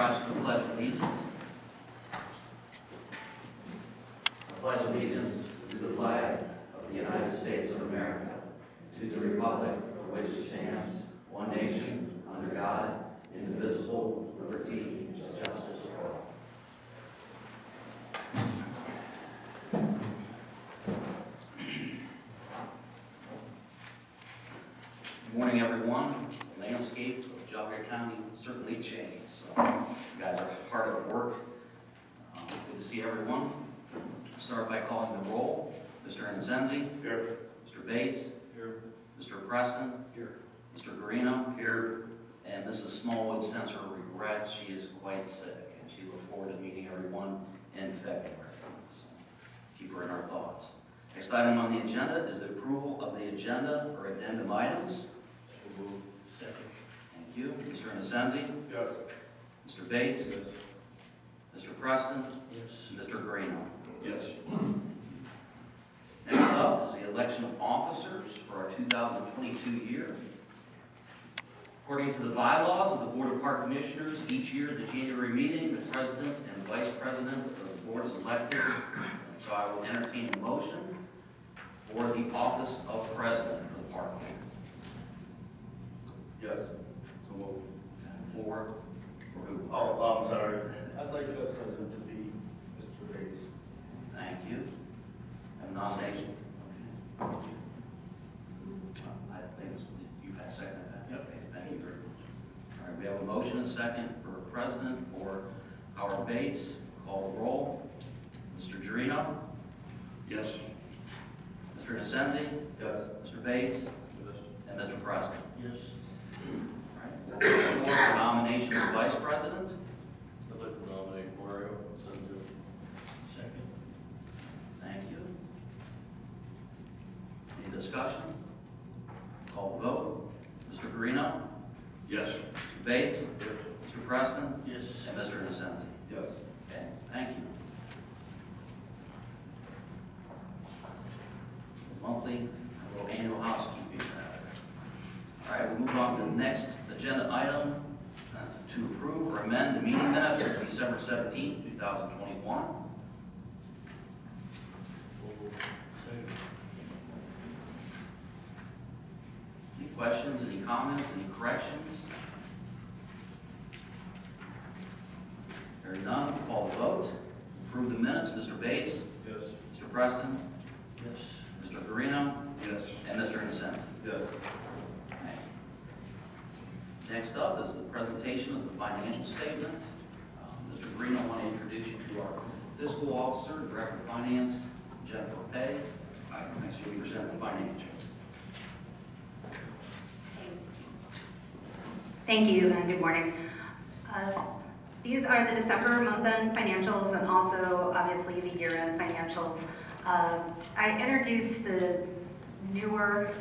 rise for the Pledge of Allegiance. I pledge allegiance to the flag of the United States of America, to the republic for which it stands, one nation, under God, indivisible, with liberty and justice for all. Good morning, everyone. The landscape of Joliet County certainly changed, so you guys are hard at work. Good to see everyone. I'll start by calling the roll. Mr. Insenzi. Here. Mr. Bates. Here. Mr. Preston. Here. Mr. Garino. Here. And Mrs. Smallwood sends her regrets. She is quite sick, and she looks forward to meeting everyone in February. So keep her in our thoughts. Next item on the agenda is the approval of the agenda or addendum items. Second. Thank you. Mr. Insenzi. Yes. Mr. Bates. Yes. Mr. Preston. Yes. Mr. Garino. Yes. Next up is the election of officers for our 2022 year. According to the bylaws of the Board of Park Commissioners, each year at the January meeting, the president and vice president of the board is elected. So I will entertain a motion for the office of president for the park. Yes. So moved. For who? Oh, I'm sorry. I'd like the president to be Mr. Bates. Thank you. Have a nomination. Okay. I think you passed second. Yep. Okay, thank you very much. All right, we have a motion and second for president for Howard Bates. Call the roll. Mr. Garino? Yes. Mr. Insenzi? Yes. Mr. Bates? Yes. And Mr. Preston? Yes. All right. We'll go to the nomination of vice president. I'd like to nominate Mario Senzu. Second. Thank you. Any discussion? Call the vote. Mr. Garino? Yes. Mr. Bates? Mr. Preston? Yes. And Mr. Insenzi? Yes. Okay, thank you. Monthly, or annual housekeeping. All right, we move on to the next agenda item to approve or amend the meeting minutes for December 17, 2021. Second. Any questions, any comments, any corrections? Hearing none, call the vote. Approve the minutes. Mr. Bates? Yes. Mr. Preston? Yes. Mr. Garino? Yes. And Mr. Insenzi? Yes. Okay. Next up is the presentation of the financial statement. Mr. Green, I want to introduce you to our fiscal officer, director of finance, Jennifer Pay. Next, you'll present the financials. Thank you and good morning. These are the December month-end financials and also obviously the year-end financials. I introduced the newer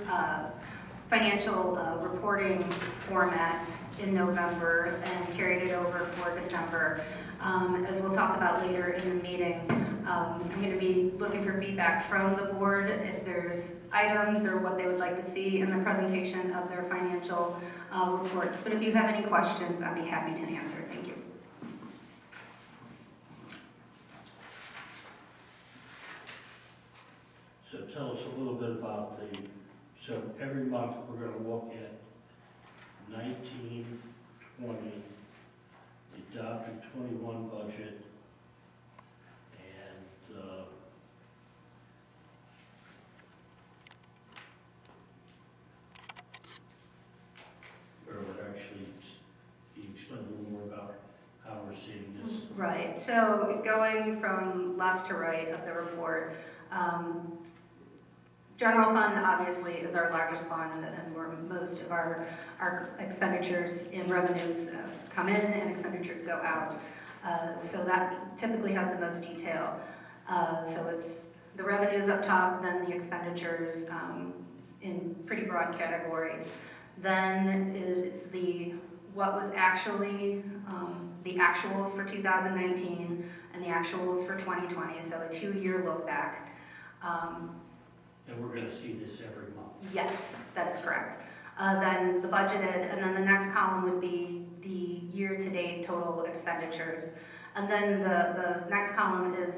financial reporting format in November and carried it over for December. As we'll talk about later in the meeting, I'm going to be looking for feedback from the board if there's items or what they would like to see in the presentation of their financial reports. But if you have any questions, I'd be happy to answer. Thank you. So tell us a little bit about so every month we're going to look at 19, 20, the adopted 21 budget, and or would actually, can you explain a little more about how we're seeing this? Right, so going from left to right of the report, general fund obviously is our largest fund and where most of our expenditures and revenues come in and expenditures go out. So that typically has the most detail. So it's the revenues up top, then the expenditures in pretty broad categories. Then is what was actually the actuals for 2019 and the actuals for 2020, so a 2-year look back. And we're going to see this every month. Yes, that is correct. Then the budgeted, and then the next column would be the year-to-date total expenditures. And then the next column is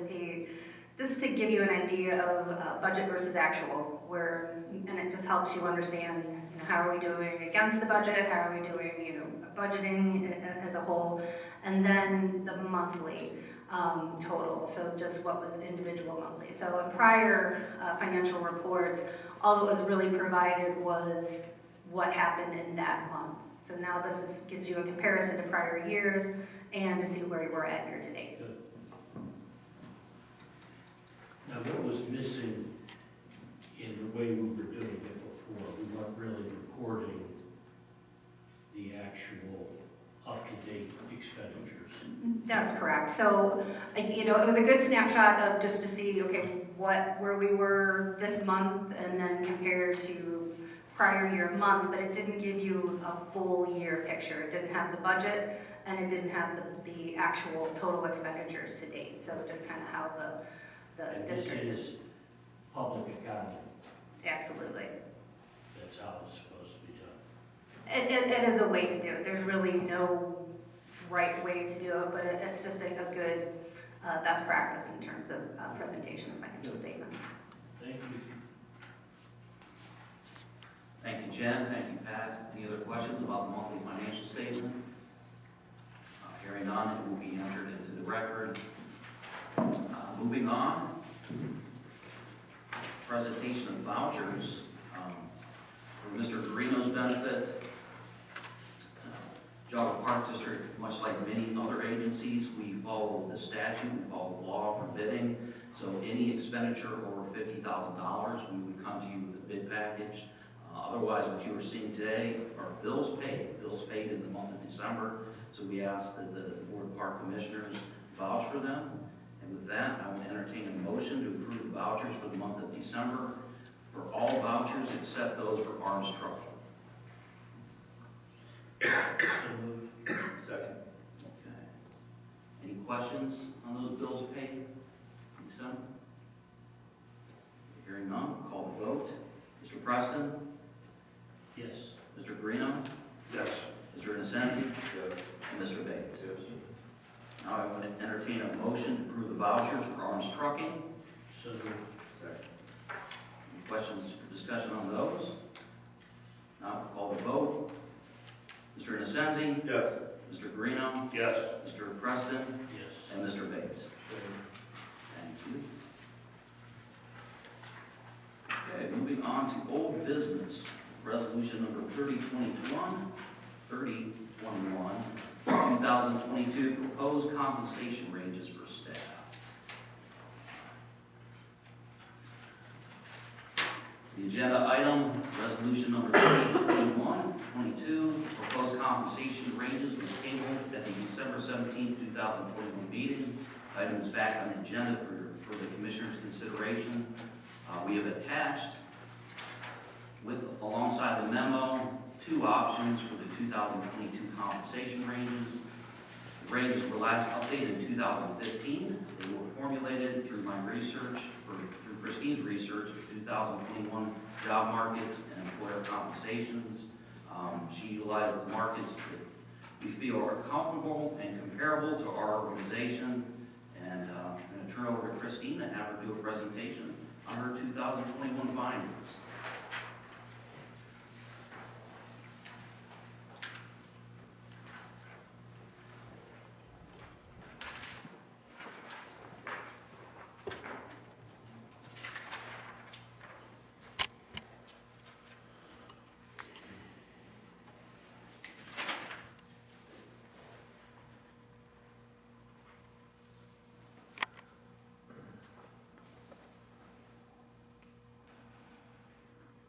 just to give you an idea of budget versus actual, and it just helps you understand, how are we doing against the budget, how are we doing, budgeting as a whole, and then the monthly total, so just what was individual monthly. So in prior financial reports, all that was really provided was what happened in that month. So now gives you a comparison to prior years and to see where we're at year to date. Good. Now, what was missing in the way we were doing it before? We weren't really recording the actual up-to-date expenditures. That's correct. So, it was a good snapshot of just to see, okay, where we were this month and then compared to prior year month, but it didn't give you a full year picture. It didn't have the budget and it didn't have the actual total expenditures to date. So just kind of how the And district this is public accounting. Absolutely. That's how it's supposed to be done. It is a way to do it. There's really no right way to do it, but it's just a good best practice in terms of presentation of financial statements. Thank you. Thank you, Jen. Thank you, Pat. Any other questions about the monthly financial statement? Hearing none, it will be entered into the record. Moving on, presentation of vouchers. For Mr. Garino's benefit, Jogga Park District, much like many other agencies, we follow the statute, we follow the law for bidding. So any expenditure over $50,000, we would come to you with a bid package. Otherwise, what you are seeing today are bills paid in the month of December. So we ask that the Board of Park Commissioners vouch for them. And with that, I will entertain a motion to approve the vouchers for the month of December for all vouchers except those for arms trucking. So moved. Second. Okay. Any questions on those bills paid in December? Hearing none, call the vote. Mr. Preston? Yes. Mr. Garino? Yes. Mr. Innocenti? Yes. And Mr. Bates? Yes. Now I want to entertain a motion to approve the vouchers for arms trucking. So moved. Second. Any questions or discussion on those? Now call the vote. Mr. Innocenti? Yes. Mr. Garino? Yes. Mr. Preston? Yes. And Mr. Bates? Thank you. Okay, moving on to old business. Resolution number 3021, 2022, proposed compensation ranges for staff. The agenda item, resolution number 3021, 22, proposed compensation ranges was tabled at the December 17, 2021 meeting. Item is back on the agenda for the Commissioner's consideration. We have attached, alongside the memo, two options for the 2022 compensation ranges. The ranges were last updated in 2015. They were formulated through my research, through Christine's research for 2021 job markets and employer compensations. She utilized the markets that we feel are comparable and comparable to our organization. And I'm going to turn over to Christine and have her do a presentation on her 2021 findings.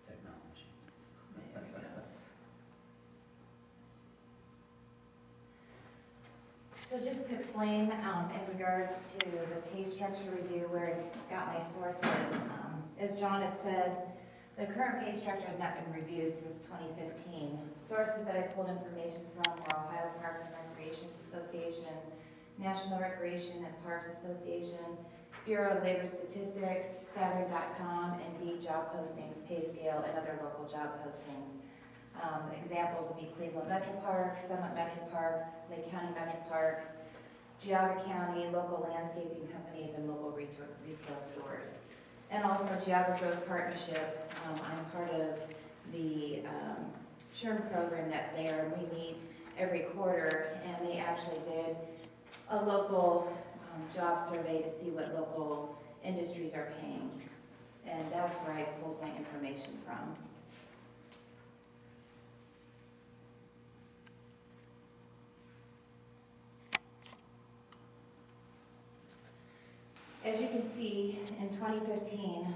Technology. So just to explain, in regards to the pay structure review, where I got my sources, as John had said, the current pay structure has not been reviewed since 2015. Sources that I pulled information from were Ohio Parks and Recreations Association, National Recreation and Parks Association, Bureau of Labor Statistics, Salary.com, Indeed job postings, pay scale, and other local job postings. Examples would be Cleveland Metro Parks, Summit Metro Parks, Lake County Metro Parks, Geauga County, local landscaping companies, and local retail stores. And also Geauga Growth Partnership. I'm part of the SHRM program that's there, and we meet every quarter, and they actually did a local job survey to see what local industries are paying. And that's where I pulled my information from. As you can see, in 2015,